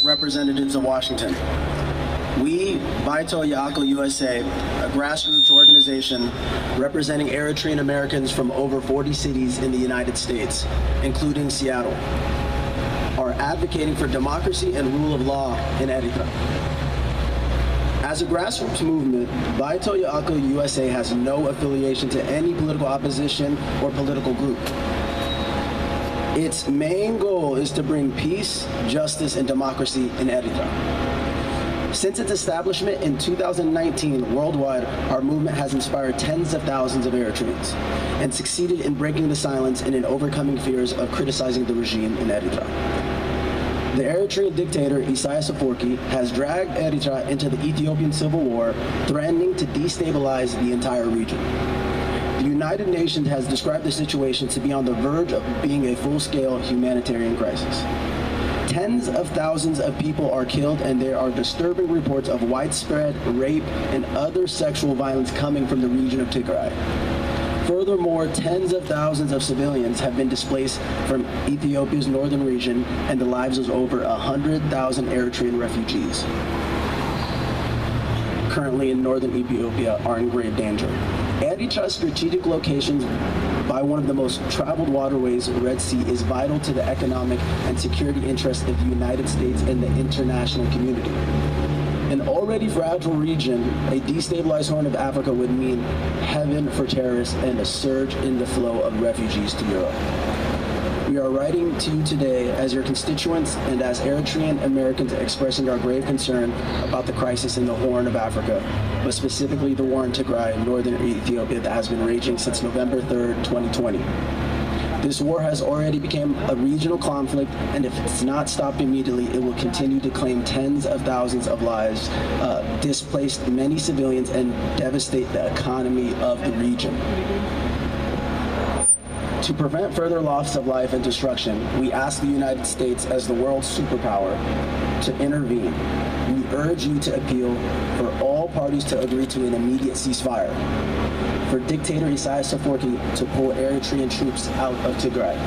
representatives of Washington. We, Baito Yaakov USA, a grassroots organization representing Eritrean Americans from over 40 cities in the United States, including Seattle, are advocating for democracy and rule of law in Eritrea. As a grassroots movement, Baito Yaakov USA has no affiliation to any political opposition or political group. Its main goal is to bring peace, justice, and democracy in Eritrea. Since its establishment in 2019 worldwide, our movement has inspired tens of thousands of Eritreans and succeeded in breaking the silence and in overcoming fears of criticizing the regime in Eritrea. The Eritrean dictator Isaias Afwerki has dragged Eritrea into the Ethiopian civil war, threatening to destabilize the entire region. The United Nations has described the situation to be on the verge of being a full-scale humanitarian crisis. Tens of thousands of people are killed, and there are disturbing reports of widespread rape and other sexual violence coming from the region of Tigray. Furthermore, tens of thousands of civilians have been displaced from Ethiopia's northern region, and the lives of over 100,000 Eritrean refugees currently in northern Ethiopia are in grave danger. Eritrea's strategic locations by one of the most traveled waterways, Red Sea, is vital to the economic and security interests of the United States and the international community. An already fragile region, a destabilized Horn of Africa would mean heaven for terrorists and a surge in the flow of refugees to Europe. We are writing to you today as your constituents and as Eritrean Americans expressing our grave concern about the crisis in the Horn of Africa, but specifically the war in Tigray, northern Ethiopia, that has been raging since November 3rd, 2020. This war has already become a regional conflict, and if it's not stopped immediately, it will continue to claim tens of thousands of lives, displace many civilians, and devastate the economy of the region. To prevent further loss of life and destruction, we ask the United States, as the world's superpower, to intervene. We urge you to appeal for all parties to agree to an immediate ceasefire, for dictator Isaias Afwerki to pull Eritrean troops out of Tigray,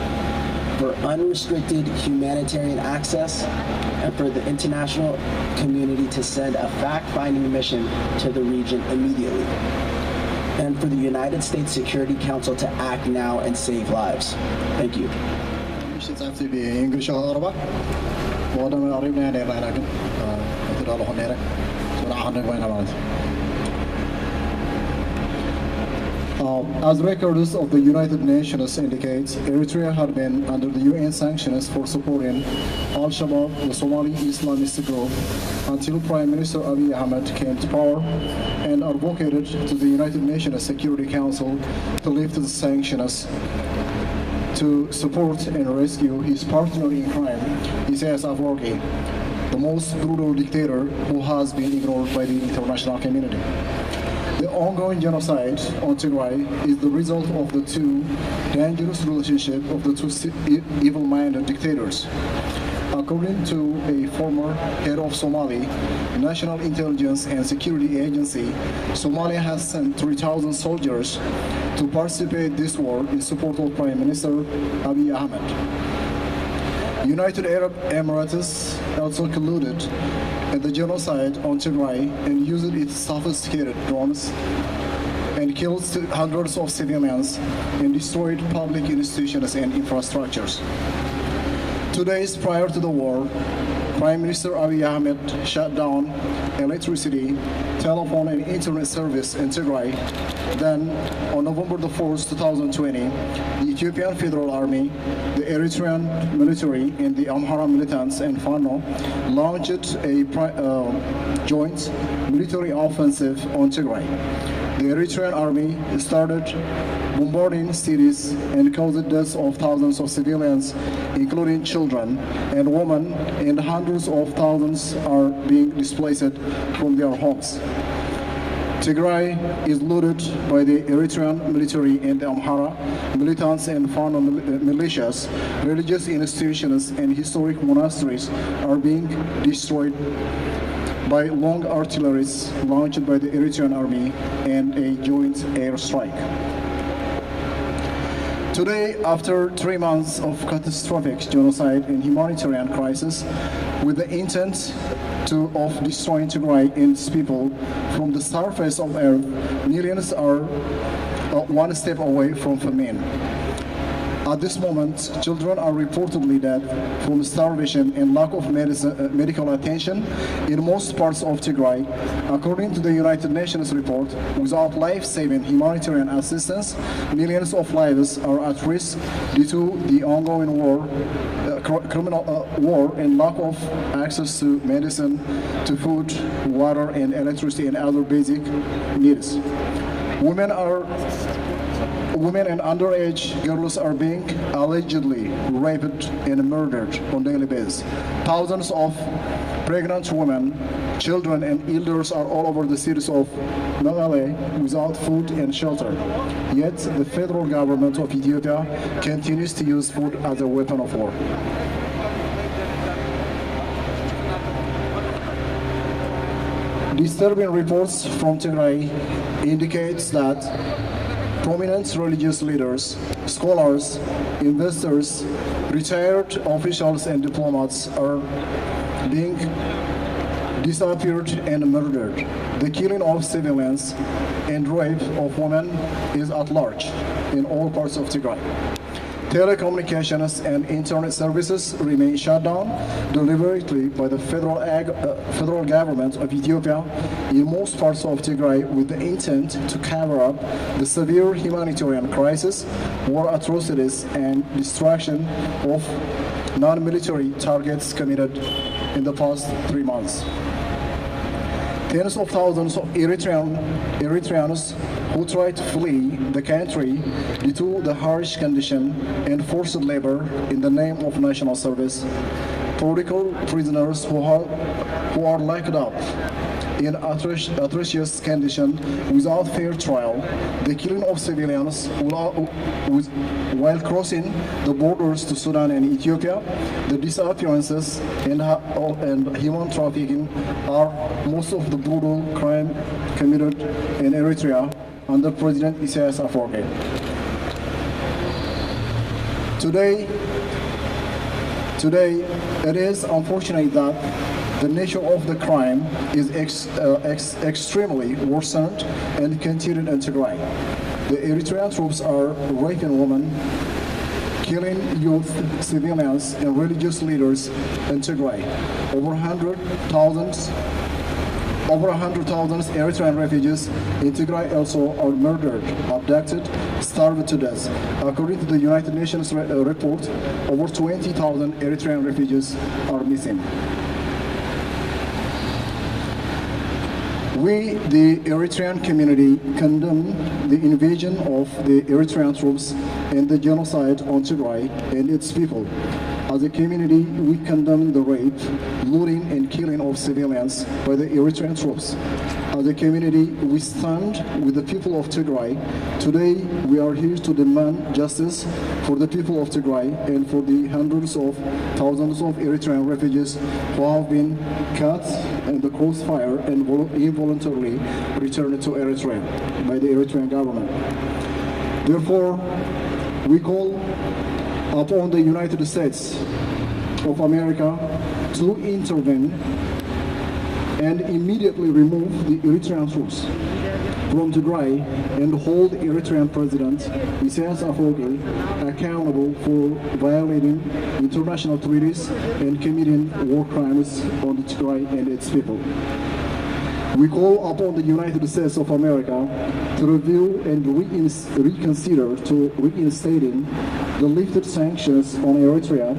for unrestricted humanitarian access, and for the international community to send a fact-finding mission to the region immediately, and for the United States Security Council to act now and save lives. Thank you. As records of the United Nations indicate, Eritrea had been under the UN sanctions for supporting Al-Shabaab, the Somali Islamist group, until Prime Minister Abiy Ahmed came to power and advocated to the United Nations Security Council to lift the sanctions to support and rescue his partner in crime, Isaias Afwerki, the most brutal dictator who has been ignored by the international community. The ongoing genocide on Tigray is the result of the two dangerous relationship of the two evil-minded dictators. According to a former head of Somali National Intelligence and Security Agency, Somalia has sent 3,000 soldiers to participate in this war in support of Prime Minister Abiy Ahmed. United Arab Emirates also colluded in the genocide on Tigray and used its sophisticated drones and killed hundreds of civilians and destroyed public institutions and infrastructures. 2 days prior to the war, Prime Minister Abiy Ahmed shut down electricity, telephone, and internet service in Tigray. Then, on November the 4th, 2020, the Ethiopian Federal Army, the Eritrean military, and the Amhara militants and Fano launched a joint military offensive on Tigray. The Eritrean army started bombarding cities and caused deaths of thousands of civilians, including children and women, and hundreds of thousands are being displaced from their homes. Tigray is looted by the Eritrean military and the Amhara militants and Fano militias. Religious institutions and historic monasteries are being destroyed by long artilleries launched by the Eritrean army and a joint airstrike. Today, after 3 months of catastrophic genocide and humanitarian crisis, with the intent of destroying Tigray and its people from the surface of earth. Millions are one step away from famine. At this moment, children are reportedly dead from starvation and lack of medical attention in most parts of Tigray. According to the United Nations report, without life-saving humanitarian assistance, millions of lives are at risk due to the ongoing war, war and lack of access to medicine, to food, water, and electricity and other basic needs. Women and underage girls are being allegedly raped and murdered on a daily basis. Thousands of pregnant women, children, and elders are all over the cities of Mekelle without food and shelter. Yet the federal government of Ethiopia continues to use food as a weapon of war. Disturbing reports from Tigray indicates that prominent religious leaders, scholars, investors, retired officials, and diplomats are being disappeared and murdered. The killing of civilians and rape of women is at large in all parts of Tigray. Telecommunications and internet services remain shut down deliberately by the federal government of Ethiopia in most parts of Tigray with the intent to cover up the severe humanitarian crisis, war atrocities, and destruction of non-military targets committed in the past 3 months. Tens of thousands of Eritreans who tried to flee the country due to the harsh condition and forced labor in the name of national service, political prisoners who are locked up in atrocious condition without fair trial, the killing of civilians while crossing the borders to Sudan and Ethiopia, the disappearances and human trafficking are most of the brutal crime committed in Eritrea under President Isaias Afwerki. Today, it is unfortunate that the nature of the crime is extremely worsened and continued in Tigray. The Eritrean troops are raping women, killing youth, civilians, and religious leaders in Tigray. Over 100,000 Eritrean refugees in Tigray also are murdered, abducted, starved to death. According to the United Nations report, over 20,000 Eritrean refugees are missing. We, the Eritrean community, condemn the invasion of the Eritrean troops and the genocide on Tigray and its people. As a community, we condemn the rape, looting, and killing of civilians by the Eritrean troops. As a community, we stand with the people of Tigray. Today, we are here to demand justice for the people of Tigray and for the hundreds of thousands of Eritrean refugees who have been caught in the crossfire and involuntarily returned to Eritrea by the Eritrean government. Therefore, we call upon the United States of America to intervene and immediately remove the Eritrean troops from Tigray and hold Eritrean President Isaias Afwerki accountable for violating international treaties and committing war crimes on Tigray and its people. We call upon the United States of America to review and reconsider to reinstating the lifted sanctions on Eritrea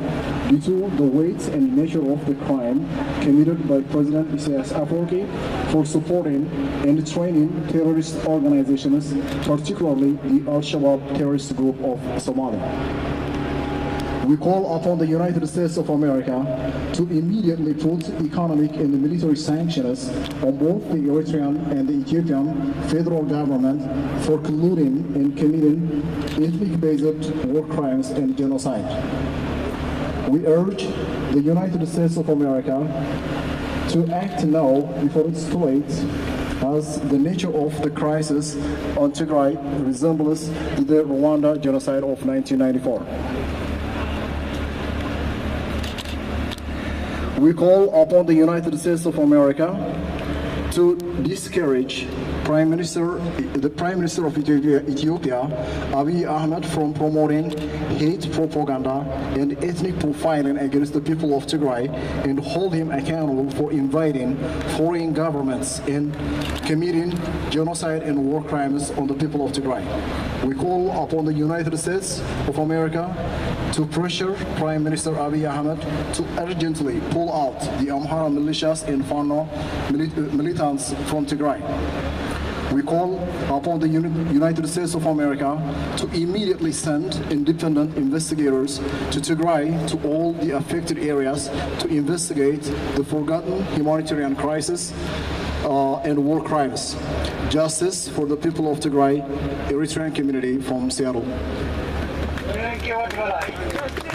due to the weight and nature of the crime committed by President Isaias Afwerki for supporting and training terrorist organizations, particularly the Al-Shabaab terrorist group of Somalia. We call upon the United States of America to immediately put economic and military sanctions on both the Eritrean and the Ethiopian federal government for colluding and committing ethnic-based war crimes and genocide. We urge the United States of America to act now before it's too late, as the nature of the crisis on Tigray resembles the Rwanda genocide of 1994. We call upon the United States of America to discourage the Prime Minister of Ethiopia, Abiy Ahmed, from promoting hate propaganda and ethnic profiling against the people of Tigray, and hold him accountable for inviting foreign governments and committing genocide and war crimes on the people of Tigray. We call upon the United States of America to pressure Prime Minister Abiy Ahmed to urgently pull out the Amhara militias and Fano militants from Tigray. We call upon the United States of America to immediately send independent investigators to Tigray, to all the affected areas, to investigate the forgotten humanitarian crisis and war crimes. Justice for the people of Tigray, Eritrean community from Seattle. Thank you.